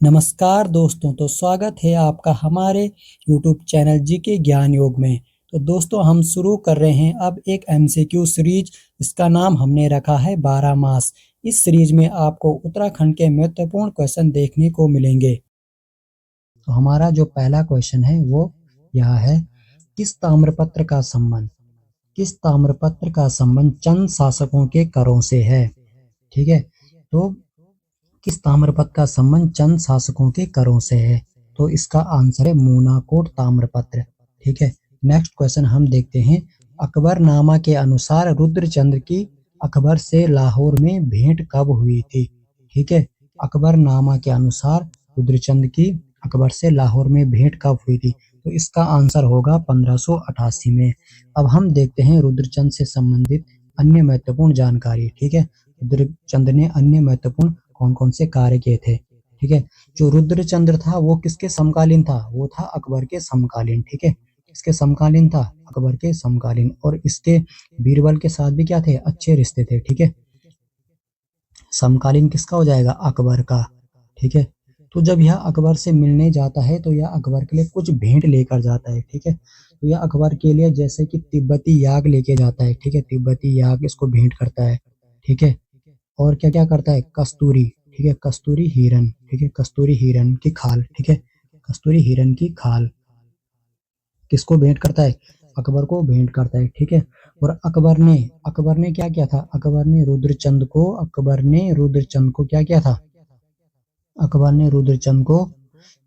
नमस्कार दोस्तों, तो स्वागत है आपका हमारे YouTube चैनल जीके ज्ञान योग में। तो दोस्तों हम शुरू कर रहे हैं अब एक एमसीक्यू सीरीज। इसका नाम हमने रखा है 12 मास। इस सीरीज में आपको उत्तराखंड के महत्वपूर्ण क्वेश्चन देखने को मिलेंगे। तो हमारा जो पहला क्वेश्चन है वो यह है, किस ताम्रपत्र का संबंध चंद शासकों के करों से है। ठीक है, तो किस ताम्रपत्र का संबंध चंद शासकों के करों से है, तो इसका आंसर है मूनाकोट ताम्रपत्र। ठीक है, नेक्स्ट क्वेश्चन हम देखते हैं, अकबरनामा के अनुसार रुद्रचंद्र की अकबर से लाहौर में भेंट कब हुई थी। ठीक है, अकबरनामा के अनुसार रुद्रचंद्र की अकबर से लाहौर में भेंट कब हुई थी, तो इसका आंसर होगा 1588 में। अब हम देखते हैं रुद्रचंद्र से संबंधित अन्य महत्वपूर्ण जानकारी। ठीक है, रुद्रचंद्र ने अन्य महत्वपूर्ण कौन कौन से कार्य किए थे। ठीक है, जो रुद्रचंद्र था वो किसके समकालीन था, वो था अकबर के समकालीन। ठीक है, किसके समकालीन था, अकबर के समकालीन, और इसके बीरबल के साथ भी क्या थे, अच्छे रिश्ते थे। ठीक है, समकालीन किसका हो जाएगा, अकबर का। ठीक है, तो जब यह अकबर से मिलने जाता है तो यह अकबर के लिए कुछ भेंट लेकर जाता है। ठीक है, तो यह अकबर के लिए जैसे कि तिब्बती याग लेके जाता है। ठीक है, तिब्बती याग इसको भेंट करता है। ठीक है, और क्या क्या करता है, कस्तूरी। ठीक है, कस्तूरी हिरन। ठीक है, कस्तूरी हिरन की खाल। ठीक है, कस्तूरी हिरन की खाल किसको भेंट करता है, अकबर को भेंट करता है। ठीक है, और अकबर ने क्या किया था, अकबर ने रुद्रचंद को क्या किया था, अकबर ने रुद्रचंद को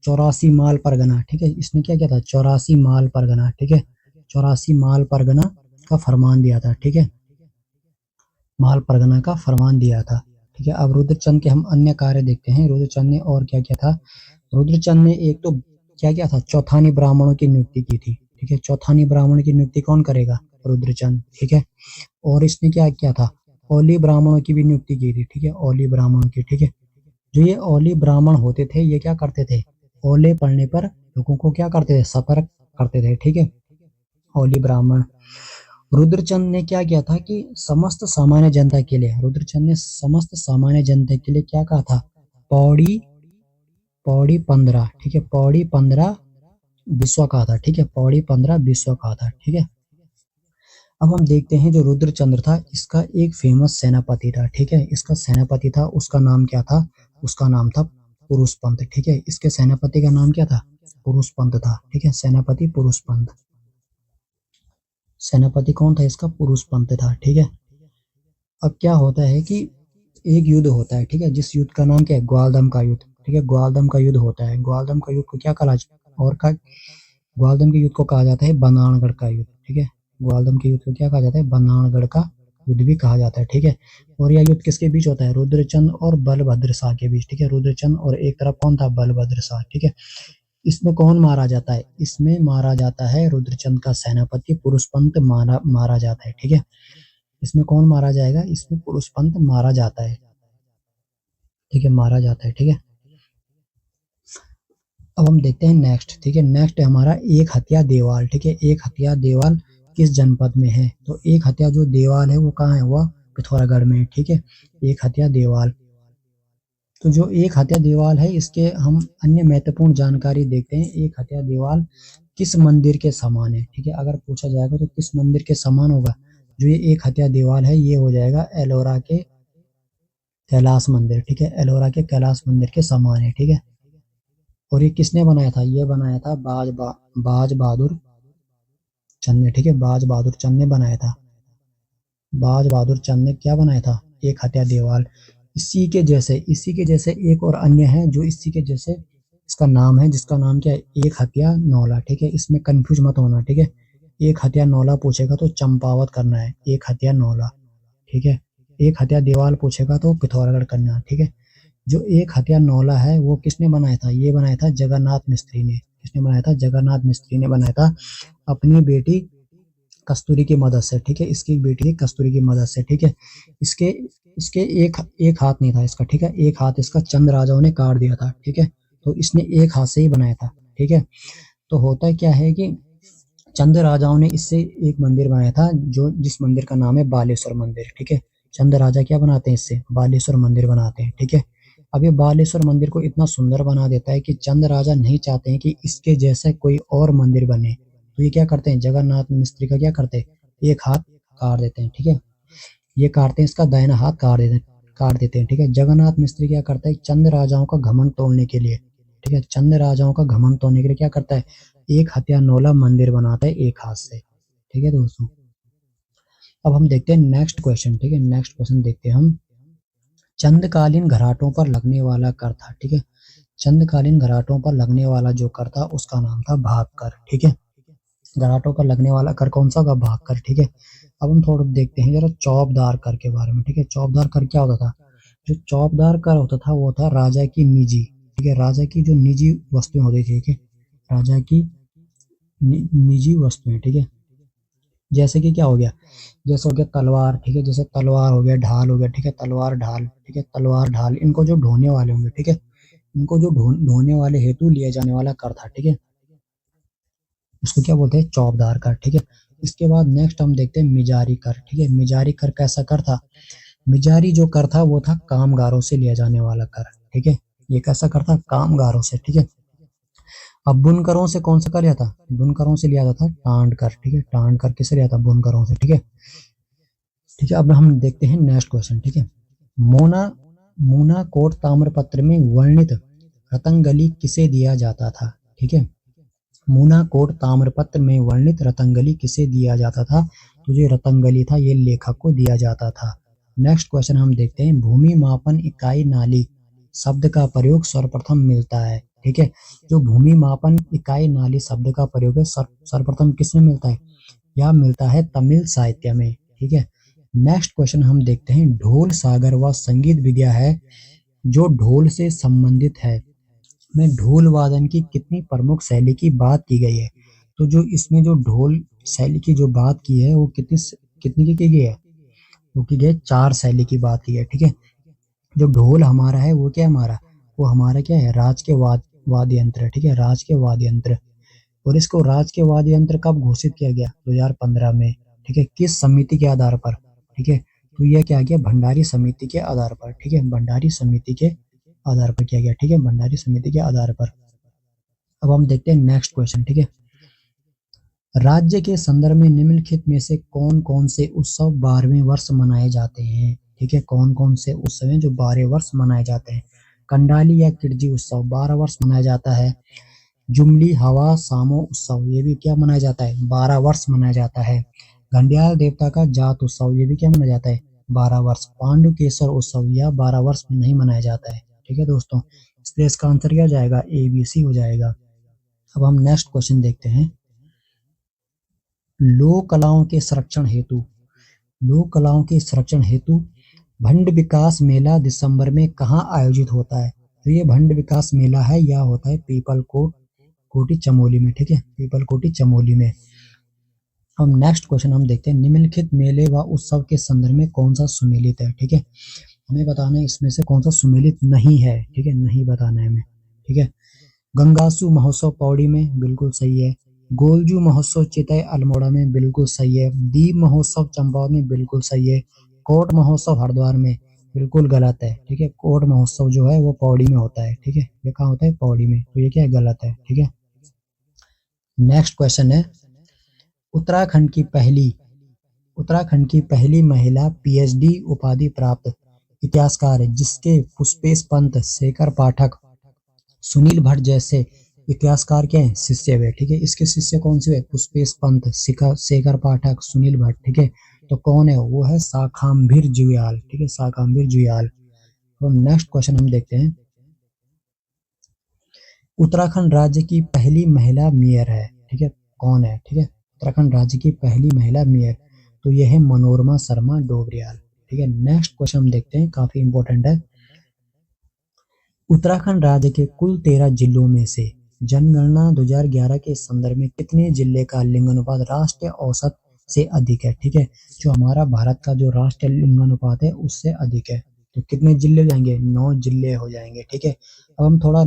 84 माल परगना। ठीक है, इसने क्या किया था, 84 माल परगना। ठीक है, 84 माल परगना का फरमान दिया था। ठीक है, माल परगना का फरमान दिया था। ठीक है, अब रुद्रचंद के हम अन्य कार्य देखते हैं। रुद्रचंद ने और क्या किया था, रुद्रचंद ने एक तो क्या किया था, चौथानी ब्राह्मणों की नियुक्ति की थी। ठीक है, चौथानी ब्राह्मण की नियुक्ति कौन करेगा, रुद्रचंद। ठीक है, और इसने क्या किया था, ओली ब्राह्मणों की भी नियुक्ति की थी। ठीक है, ओली ब्राह्मणों की। ठीक है, जो ये ओली ब्राह्मण होते थे ये क्या करते थे, ओले पड़ने पर लोगों को क्या करते थे, सतर्क करते थे। ठीक है, ओली ब्राह्मण। रुद्रचंद ने क्या किया था कि समस्त सामान्य जनता के लिए, रुद्रचंद ने समस्त सामान्य जनता के लिए क्या कहा था, पौड़ी पौड़ी 15। ठीक है, पौड़ी 15 विश्व कहा था। ठीक है, पौड़ी 15 विश्व कहा था। ठीक है, अब हम देखते हैं जो रुद्रचंद्र था इसका एक फेमस सेनापति था। ठीक है, इसका सेनापति था, उसका नाम क्या था, उसका नाम था पुरुषपंत। ठीक है, इसके सेनापति का नाम क्या था, पुरुषपंत था। ठीक है, सेनापति पुरुषपंत, सेनापति कौन था इसका, पुरुषपंत था। ठीक है, अब क्या होता है कि एक युद्ध होता है। ठीक है, जिस युद्ध का नाम क्या है, ग्वालदम का युद्ध। ठीक है, ग्वालदम का युद्ध होता है। ग्वालदम का युद्ध को क्या कहा, और का ग्वालदम के युद्ध को कहा जाता है बनानगढ़ का युद्ध। ठीक है, ग्वालदम के युद्ध को क्या कहा जाता है, बनानगढ़ का युद्ध भी कहा जाता है। ठीक है, और यह युद्ध किसके बीच होता है, रुद्रचंद और बलभद्र शाह के बीच। ठीक है, रुद्रचंद और एक तरफ कौन था, बलभद्र शाह। ठीक है, इसमें कौन मारा जाता है, इसमें मारा जाता है रुद्रचंद का सेनापति पुरुषपंत मारा जाता है। ठीक है, इसमें कौन मारा जाएगा, इसमें पुरुषपंत मारा जाता है। ठीक है, मारा जाता है। ठीक है, अब हम देखते हैं नेक्स्ट। ठीक है, नेक्स्ट है हमारा एक हथिया देवाल। ठीक है, एक हथिया देवाल किस जनपद में है, तो एक हथिया जो देवाल है वो कहाँ है, वह पिथौरागढ़ में है। ठीक है, एक हथिया देवाल। तो जो एक हथिया देवाल है इसके हम अन्य महत्वपूर्ण जानकारी देखते हैं। एक हथिया देवाल किस मंदिर के समान है। ठीक है, अगर पूछा जाएगा तो किस मंदिर के समान होगा, जो ये एक हथिया देवाल है ये हो जाएगा एलोरा के कैलाश मंदिर। ठीक है, एलोरा के कैलाश मंदिर के समान है। ठीक है, और ये किसने बनाया था, ये बनाया था बाज बहादुर चंद ने। ठीक है, बाज बहादुर चंद ने बनाया था। बाज बहादुर चंद ने क्या बनाया था, एक हथिया देवाल। इसी के जैसे एक और अन्य है जो इसी के जैसे, इसका नाम है, जिसका नाम क्या है, एक हथिया नौला। ठीक है, इसमें कंफ्यूज मत होना। ठीक है, एक हथिया नौला पूछेगा तो चंपावत करना है, एक हथिया नौला। ठीक है, एक हथिया देवाल पूछेगा तो पिथौरागढ़ करना। ठीक है, जो एक हथिया नौला है वो किसने बनाया था, ये बनाया था जगन्नाथ मिस्त्री ने। किसने बनाया था, जगन्नाथ मिस्त्री ने बनाया था अपनी बेटी कस्तूरी की मदद से। ठीक है, इसकी बेटी कस्तूरी की मदद से। ठीक है, इसके इसके एक हाथ नहीं था इसका। ठीक है, एक हाथ इसका चंद राजाओं ने काट दिया था। ठीक है, तो इसने एक हाथ से ही बनाया था। ठीक है, तो होता क्या है कि चंद राजाओं ने इससे एक मंदिर बनाया था, जो जिस मंदिर का नाम है बालेश्वर मंदिर। ठीक है, चंद राजा क्या बनाते हैं, इससे बालेश्वर मंदिर बनाते हैं। ठीक है, अब ये बालेश्वर मंदिर को इतना सुंदर बना देता है कि चंद राजा नहीं चाहते हैं कि इसके जैसा कोई और मंदिर बने, तो ये क्या करते हैं, जगन्नाथ मिस्त्री का क्या करते हैं, एक हाथ काट देते हैं। ठीक है, ये काटते हैं, इसका दाहिना हाथ काट देते हैं। ठीक है, जगन्नाथ मिस्त्री क्या करता है, चंद राजाओं का घमंड तोड़ने के लिए, ठीक है, चंद राजाओं का घमंड तोड़ने के लिए क्या करता है, एक हत्यानौला मंदिर बनाता है एक हाथ से। ठीक है दोस्तों, अब हम देखते हैं नेक्स्ट क्वेश्चन। ठीक है, नेक्स्ट क्वेश्चन देखते हैं हम। चंदकालीन घराटों पर लगने वाला कर था। ठीक है, चंदकालीन घराटों पर लगने वाला जो कर था उसका नाम था भाग कर। ठीक है, घराटों पर लगने वाला कर कौन सा होगा, भाग कर। ठीक है, अब हम थोड़ा देखते हैं जरा चौबदार कर के बारे में। ठीक है, चौबदार कर क्या होता था, जो चौबदार कर होता था वो था राजा की निजी, ठीक है, राजा की जो निजी वस्तुएं होती थी। ठीक है, राजा की निजी वस्तुएं। ठीक है, जैसे कि क्या हो गया, जैसे हो गया तलवार। ठीक है, जैसे तलवार हो गया, ढाल हो गया। ठीक है, तलवार ढाल, ठीक है, तलवार ढाल, इनको जो ढोने वाले होंगे, ठीक है, इनको जो ढोने वाले हेतु लिया जाने वाला कर था। ठीक है, उसको क्या बोलते हैं, चौबदार कर। ठीक है, इसके बाद नेक्स्ट हम देखते हैं मिजारी कर। ठीक है, मिजारी कर कैसा कर था, मिजारी जो कर था वो था कामगारों से लिया जाने वाला कर। ठीक है, ये कैसा कर था, कामगारों से। ठीक है, अब बुनकरों से कौन सा कर लिया था, बुनकरों से लिया था टांड कर। ठीक है, टांड कर किसे लिया था, बुनकरों से। ठीक है, ठीक है, अब हम देखते हैं नेक्स्ट क्वेश्चन। ठीक है, मोना मूना कोट ताम्रपत्र में वर्णित रतंगली किसे दिया जाता था। ठीक है, मूना कोट ताम्रपत्र में वर्णित रतंगली किसे दिया जाता था, तो जो रतंगली था ये लेखक को दिया जाता था। नेक्स्ट क्वेश्चन हम देखते हैं, भूमि मापन इकाई नाली शब्द का प्रयोग सर्वप्रथम मिलता है। ठीक है, जो भूमि मापन इकाई नाली शब्द का प्रयोग है सर्वप्रथम किसमें मिलता है, यह मिलता है तमिल साहित्य में। ठीक है, नेक्स्ट क्वेश्चन हम देखते हैं, ढोल सागर वह संगीत विद्या है जो ढोल से संबंधित है, में ढोल वादन की कितनी प्रमुख शैली की बात की गई है, तो जो इसमें जो ढोल शैली की जो बात की है वो कितनी कितनी की गई है, वो की गई 4 शैली की बात की है। ठीक है, जो ढोल हमारा है वो क्या हमारा, वो हमारा क्या है, राज के वाद्य यंत्र है। ठीक है, राज के वाद्य यंत्र, और इसको राज के वाद्य यंत्र कब घोषित किया गया, 2015 में। ठीक है, किस समिति के आधार पर, ठीक है, तो यह क्या गया, भंडारी समिति के आधार पर। ठीक है, भंडारी समिति के आधार पर किया गया। ठीक है, भंडारी समिति के आधार पर। अब हम देखते हैं नेक्स्ट क्वेश्चन। ठीक है, राज्य के संदर्भ में निम्नलिखित में से कौन कौन से उत्सव 12वें वर्ष मनाए जाते हैं। ठीक है, कौन कौन से उत्सव हैं जो 12 वर्ष मनाए जाते हैं, कंडाली या किरजी उत्सव 12 वर्ष मनाया जाता है, जुमली हवा सामो उत्सव ये भी क्या मनाया जाता है, 12 वर्ष मनाया जाता है, घंडियाल देवता का जात उत्सव ये भी क्या मनाया जाता है, 12 वर्ष, पांडुकेश्वर उत्सव यह 12 वर्ष में नहीं मनाया जाता है। ठीक है दोस्तों, इसलिए इसका आंसर क्या हो जाएगा, ABC हो जाएगा। अब हम नेक्स्ट क्वेश्चन देखते हैं, लोक कलाओं के संरक्षण हेतु, लोक कलाओं के संरक्षण हेतु भंड विकास मेला दिसंबर में कहाँ आयोजित होता है, तो ये भंड विकास मेला है, यह होता है पीपल कोटी चमोली में। ठीक है, पीपल कोटी चमोली में। हम नेक्स्ट क्वेश्चन हम देखते हैं, निम्नलिखित मेले व उत्सव के संदर्भ में कौन सा सुमेलित है। ठीक है, हमें बताना है इसमें से कौन सा सुमेलित नहीं है। ठीक है, नहीं बताना है हमें। ठीक है, गंगासू महोत्सव पौड़ी में बिल्कुल सही है, गोलजू महोत्सव चितई अल्मोड़ा में बिल्कुल सही है, दीप महोत्सव चंपावत में बिल्कुल सही है, कोट महोत्सव हरिद्वार में बिल्कुल गलत है। ठीक है, कोट महोत्सव जो है वो पौड़ी में होता है। ठीक है, ये कहाँ होता है, पौड़ी में, तो ये क्या है, गलत है। ठीक है, नेक्स्ट क्वेश्चन है, उत्तराखंड की पहली उत्तराखंड की पहली महिला PhD उपाधि प्राप्त इतिहासकार है जिसके पुष्पेश पंत, शेखर पाठक, सुनील भट्ट जैसे इतिहासकार क्या है, शिष्य हुए। ठीक है, इसके शिष्य कौन से हुए, पुष्पेश पंत, शेखर पाठक, सुनील भट्ट। ठीक है, तो कौन है, वो है शाखाम्भीर जुयाल। ठीक है, शाखाम्भीर जुयाल। तो नेक्स्ट क्वेश्चन हम देखते हैं, उत्तराखंड राज्य की पहली महिला मेयर है। ठीक है, कौन है, ठीक है, उत्तराखंड राज्य की पहली महिला मेयर, तो यह है मनोरमा शर्मा डोबरियाल। ठीक है, नेक्स्ट क्वेश्चन हम देखते हैं, काफी इंपॉर्टेंट है, उत्तराखंड राज्य के कुल 13 जिलों में से जनगणना 2011 के संदर्भ में कितने जिले का लिंगानुपात राष्ट्रीय औसत से अधिक है। ठीक है, जो हमारा भारत का जो राष्ट्रीय लिंगानुपात है उससे अधिक है, तो कितने जिले हो जाएंगे, 9 जिले हो जाएंगे। ठीक है, अब हम थोड़ा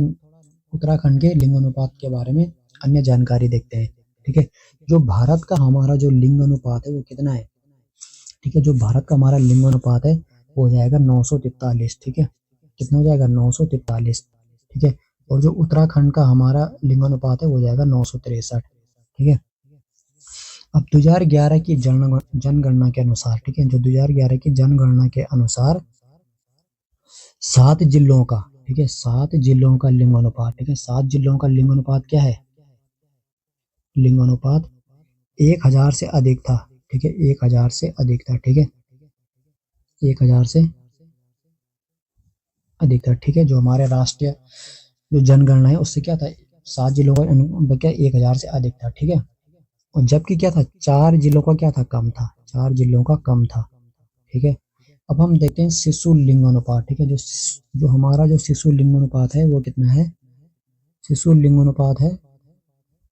उत्तराखंड के लिंगानुपात के बारे में अन्य जानकारी देखते हैं। ठीक है, जो भारत का हमारा जो लिंगानुपात है वो कितना है, ठीक है, जो भारत का हमारा लिंगानुपात है वो हो जाएगा 943। ठीक है, कितना हो जाएगा 943, ठीक है। और जो उत्तराखंड का हमारा लिंगानुपात है वो जाएगा 963, ठीक है। अब 2011 की जनगणना के अनुसार, ठीक है, जो 2011 की जनगणना के अनुसार 7 जिलों का, ठीक है, 7 जिलों का लिंगानुपात, ठीक है, 7 जिलों का लिंगानुपात क्या है, लिंगानुपात 1000 से अधिक था, ठीक है, 1000 से अधिक था, ठीक है, 1000 से अधिक था, ठीक है। जो हमारे राष्ट्रीय जो जनगणना है उससे क्या था, 7 जिलों का क्या 1000 से अधिक था, ठीक है। और जबकि क्या था, 4 जिलों का क्या था, कम था, 4 जिलों का कम था, ठीक है। अब हम देखते हैं शिशु लिंगानुपात, ठीक है, जो हमारा जो शिशु लिंगानुपात है वो कितना है, शिशु लिंगानुपात है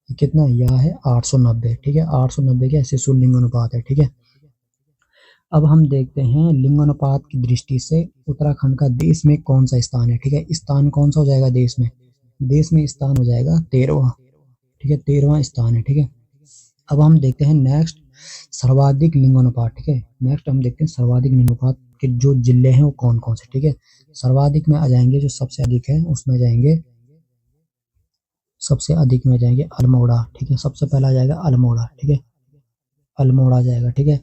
कितना, यह है 890, ठीक है, 890 क्या शिशु लिंगानुपात है, ठीक है। अब हम देखते हैं लिंगानुपात की दृष्टि से उत्तराखंड का देश में कौन सा स्थान है, ठीक है, स्थान कौन सा हो जाएगा देश में स्थान हो जाएगा 13वां, ठीक है, 13वां स्थान है, ठीक है। अब हम देखते हैं नेक्स्ट सर्वाधिक लिंगानुपात, ठीक है, नेक्स्ट हम देखते हैं सर्वाधिक लिंगानुपात के जो जिले हैं वो कौन कौन से, ठीक है। सर्वाधिक में आ जाएंगे, जो सबसे अधिक है उसमें आ जाएंगे, सबसे अधिक में आ जाएंगे अल्मोड़ा, ठीक है, सबसे पहला आ जाएगा अल्मोड़ा, ठीक है, अल्मोड़ा जाएगा, ठीक है।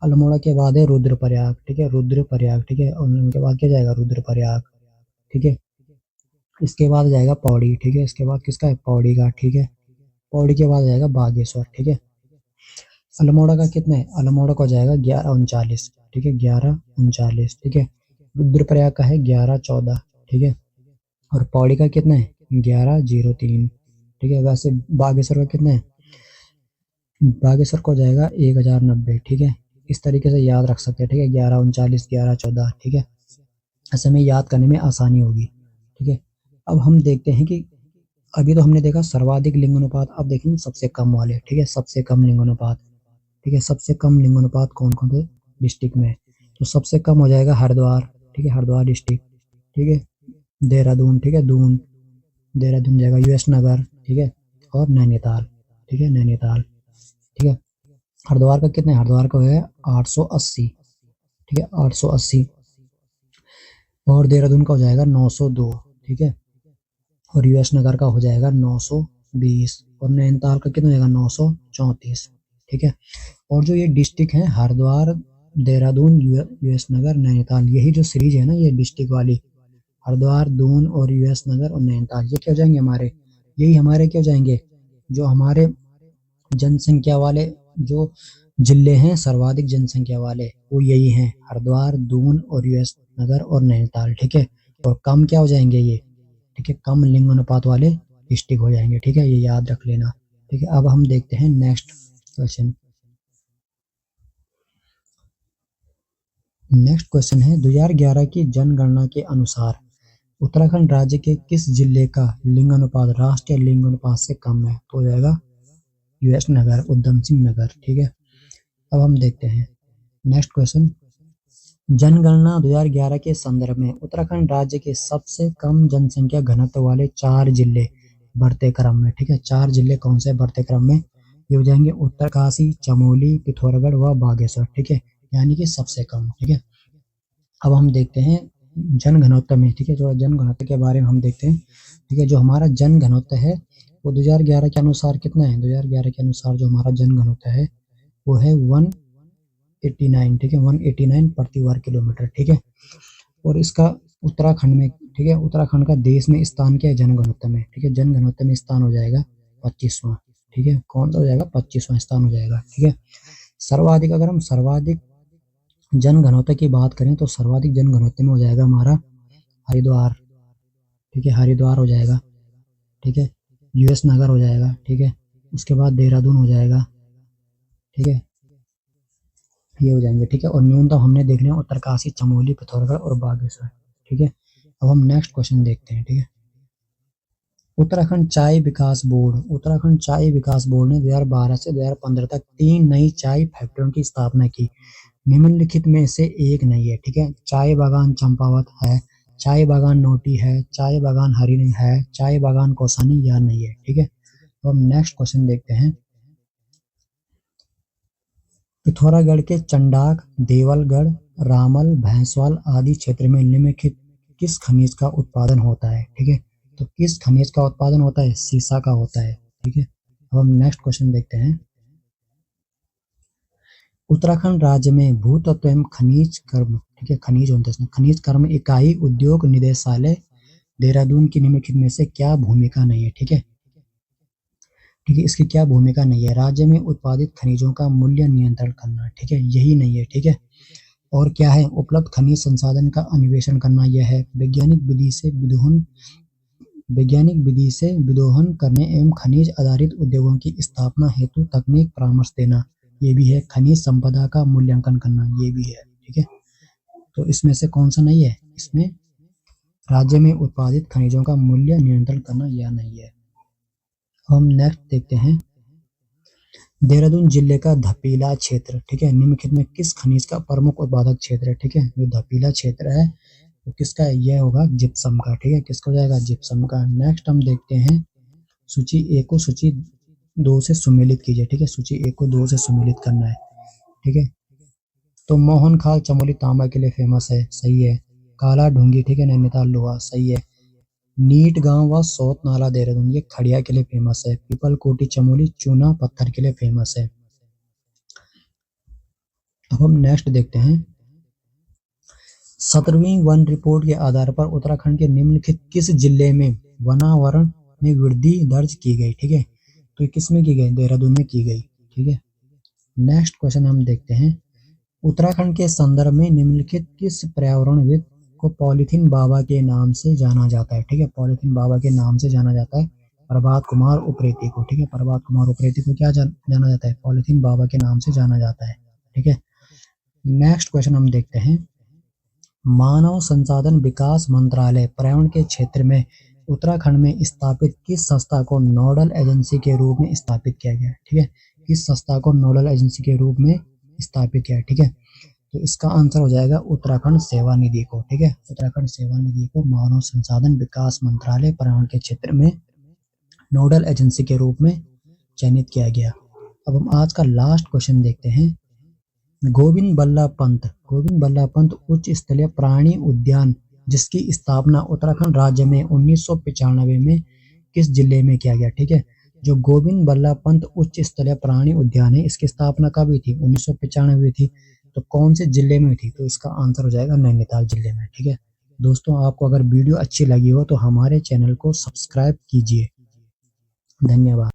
अल्मोड़ा के बाद है रुद्रप्रयाग, ठीक है, रुद्रप्रयाग, ठीक है, और उनके बाद क्या जाएगा रुद्रप्रयाग, ठीक है। इसके बाद जाएगा पौड़ी, ठीक है, इसके बाद किसका है पौड़ी का, ठीक है। पौड़ी के बाद जाएगा बागेश्वर, ठीक है। अल्मोड़ा का कितना है, अल्मोड़ा को जाएगा 1139, ठीक है, 1139, ठीक है। रुद्रप्रयाग का है 1114, ठीक है। और पौड़ी का कितना है 1103, ठीक है। वैसे बागेश्वर का कितना है, बागेश्वर को जाएगा 1090, ठीक है। इस तरीके से याद रख सकते हैं, ठीक है, 1139, 1114, ठीक है। ऐसे में याद करने में आसानी होगी, ठीक है। अब हम देखते हैं कि अभी तो हमने देखा सर्वाधिक लिंगानुपात, अब देखेंगे सबसे कम वाले, ठीक है, सबसे कम लिंगानुपात, ठीक है। सबसे कम लिंगानुपात कौन कौन से डिस्ट्रिक्ट में है, तो सबसे कम हो जाएगा हरिद्वार, ठीक है, हरिद्वार डिस्ट्रिक्ट, ठीक है। देहरादून, ठीक है, देहरादून जाएगा, यूएस नगर, ठीक है, और नैनीताल, ठीक है, नैनीताल, ठीक है। हरिद्वार का कितना है, हरिद्वार का है 880, ठीक है, 880। और देहरादून का हो जाएगा 902, ठीक है। और यूएस नगर का हो जाएगा 920, और नैनीताल का कितना हो जाएगा 934, ठीक है। और जो ये डिस्ट्रिक्ट है हरिद्वार, देहरादून, यूएस नगर, नैनीताल, यही जो सीरीज है ना ये डिस्ट्रिक्ट वाली, हरिद्वार, दून और यूएस नगर और नैनीताल, ये क्या हो जाएंगे हमारे, यही हमारे क्या हो जाएंगे, जो हमारे जनसंख्या वाले जो जिले हैं सर्वाधिक जनसंख्या वाले वो यही हैं, हरिद्वार, दून और यूएस नगर और नैनीताल, ठीक है। और कम क्या हो जाएंगे ये, ठीक है, कम लिंगानुपात वाले डिस्ट्रिक्ट हो जाएंगे, ठीक है, ये याद रख लेना, ठीक है। अब हम देखते हैं नेक्स्ट क्वेश्चन। नेक्स्ट क्वेश्चन है 2011 की जनगणना के अनुसार उत्तराखंड राज्य के किस जिले का लिंगानुपात राष्ट्रीय लिंगानुपात से कम है, तो हो जाएगा यूएस नगर, उधम सिंह नगर, ठीक है। अब हम देखते हैं नेक्स्ट क्वेश्चन। जनगणना 2011 के संदर्भ में उत्तराखंड राज्य के सबसे कम जनसंख्या घनत्व वाले 4 जिले बढ़ते क्रम में, ठीक है, 4 जिले कौन से बढ़ते क्रम में, ये हो जाएंगे उत्तरकाशी, चमोली, पिथौरागढ़ व बागेश्वर, ठीक है, यानी कि सबसे कम, ठीक है। अब हम देखते हैं जन घनत्व में, ठीक है, जो जन घनत्व के बारे में हम देखते हैं, ठीक है। जो हमारा जन घनत्व है वो 2011 के अनुसार कितना है, 2011 के अनुसार जो हमारा जन घनत्व है वो है 189, ठीक है, 189 प्रति वर्ग किलोमीटर, ठीक है। और इसका उत्तराखंड में, ठीक है, उत्तराखंड का देश में स्थान क्या है जनघनत्व में, ठीक है, जनघनत्व में स्थान हो जाएगा 25वां, ठीक है, कौन सा हो जाएगा 25वां स्थान हो जाएगा, ठीक है। सर्वाधिक, अगर हम सर्वाधिक जन घनत्व की बात करें तो सर्वाधिक जन घनत्व में हो जाएगा हमारा हरिद्वार, ठीक है, हरिद्वार हो जाएगा, ठीक है। यूएस नगर हो जाएगा, ठीक है। उसके बाद देहरादून हो जाएगा, ठीक है, ये हो जाएंगे, ठीक है। और न्यूनतम हमने देख लिया उत्तरकाशी, चमोली, पिथौरागढ़ और बागेश्वर, ठीक है। अब हम नेक्स्ट क्वेश्चन देखते हैं, ठीक है। उत्तराखंड चाय विकास बोर्ड, उत्तराखंड चाय विकास बोर्ड ने 2012 से 2015 तक 3 नई चाय फैक्ट्रियों की स्थापना की, निम्नलिखित में से एक नहीं है, ठीक है। चाय बागान चंपावत है, चाय बागान नोटी है, चाय बागान हरिणी है, चाय बागान कौसानी या नहीं है, ठीक है। तो हम नेक्स्ट क्वेश्चन देखते हैं। पिथौरागढ़ के चंडाक, देवलगढ़, रामल, भैंसवाल आदि क्षेत्र में निम्नलिखित किस खनिज का उत्पादन होता है, ठीक है। तो किस खनिज का उत्पादन होता है, सीसा का होता है, ठीक है। अब हम नेक्स्ट क्वेश्चन देखते हैं। उत्तराखंड राज्य में भूतत्व एवं खनिज कर्म, ठीक है, खनिज होता है इसमें, खनिज कर्म इकाई उद्योग निदेशालय देहरादून की निम्नलिखित में से क्या भूमिका नहीं है, ठीक है। ठीक है, इसकी क्या भूमिका नहीं है, राज्य में उत्पादित खनिजों का मूल्य नियंत्रण करना, ठीक है, यही नहीं है, ठीक है। और क्या है, उपलब्ध खनिज संसाधन का अन्वेषण करना, यह है। वैज्ञानिक विधि से विदोहन करने एवं खनिज आधारित उद्योगों की स्थापना हेतु तकनीक परामर्श देना, ये भी है। खनिज संपदा का मूल्यांकन करना, ये भी है, ठीक है। तो इसमें से कौन सा नहीं है, इसमें राज्य में उत्पादित खनिजों का मूल्य नियंत्रण करना यह नहीं है। हम नेक्स्ट देखते हैं। देहरादून जिले का धपीला क्षेत्र, ठीक है, निम्नलिखित में किस खनिज का प्रमुख उत्पादक क्षेत्र है, ठीक है। जो धपीला क्षेत्र है वो किसका है, यह होगा जिप्सम का, ठीक है। किसका हो जाएगा, जिप्सम का। नेक्स्ट हम देखते हैं, सूची ए को सूची 2 से सुमेलित कीजिए, ठीक है। सूची ए को 2 से सुमेलित करना है, ठीक है। तो मोहन खाल चमोली तांबा के लिए फेमस है, सही है। काला ढूंगी, ठीक है, नैनीताल लोहा, सही है। नीट गांव व सोत नाला देहरादून, ये खड़िया के लिए फेमस है। पीपल कोटी चमोली चूना पत्थर के लिए फेमस है। अब हम नेक्स्ट देखते हैं। 17वीं वन रिपोर्ट के आधार पर उत्तराखंड के निम्नलिखित किस जिले में वनावरण में वृद्धि दर्ज की गई, ठीक है। तो ये किस में की गई, देहरादून में की गई, ठीक है। नेक्स्ट क्वेश्चन हम देखते हैं। उत्तराखंड के संदर्भ में निम्नलिखित किस पर्यावरणविद को पॉलीथीन बाबा के नाम से जाना जाता है, ठीक है। पॉलीथीन बाबा के नाम से जाना जाता है प्रभात कुमार उप्रेती को, ठीक है। प्रभात कुमार उप्रेती को क्या जाना जाता है, पॉलीथीन बाबा के नाम से जाना जाता है, ठीक है। नेक्स्ट क्वेश्चन हम देखते हैं। मानव संसाधन विकास मंत्रालय पर्यावरण के क्षेत्र में उत्तराखंड में स्थापित किस संस्था को नोडल एजेंसी के रूप में स्थापित किया गया, ठीक है। किस संस्था को नोडल एजेंसी के रूप में स्थापित किया, ठीक है। तो इसका आंसर हो जाएगा उत्तराखंड सेवा निधि को, ठीक है। उत्तराखंड सेवा निधि को मानव संसाधन विकास मंत्रालय पर्यावरण के क्षेत्र में नोडल एजेंसी के रूप में चयनित किया गया। अब हम आज का लास्ट क्वेश्चन देखते हैं। गोविंद बल्लभ पंत उच्च स्तरीय प्राणी उद्यान जिसकी स्थापना उत्तराखंड राज्य में 1995 में किस जिले में किया गया, ठीक है। जो गोविंद बल्लभ पंत उच्च स्तरीय प्राणी उद्यान है, इसकी स्थापना कब हुई थी, 1995 में थी। तो कौन से जिले में हुई थी, तो इसका आंसर हो जाएगा नैनीताल जिले में, ठीक है। दोस्तों, आपको अगर वीडियो अच्छी लगी हो तो हमारे चैनल को सब्सक्राइब कीजिए। धन्यवाद।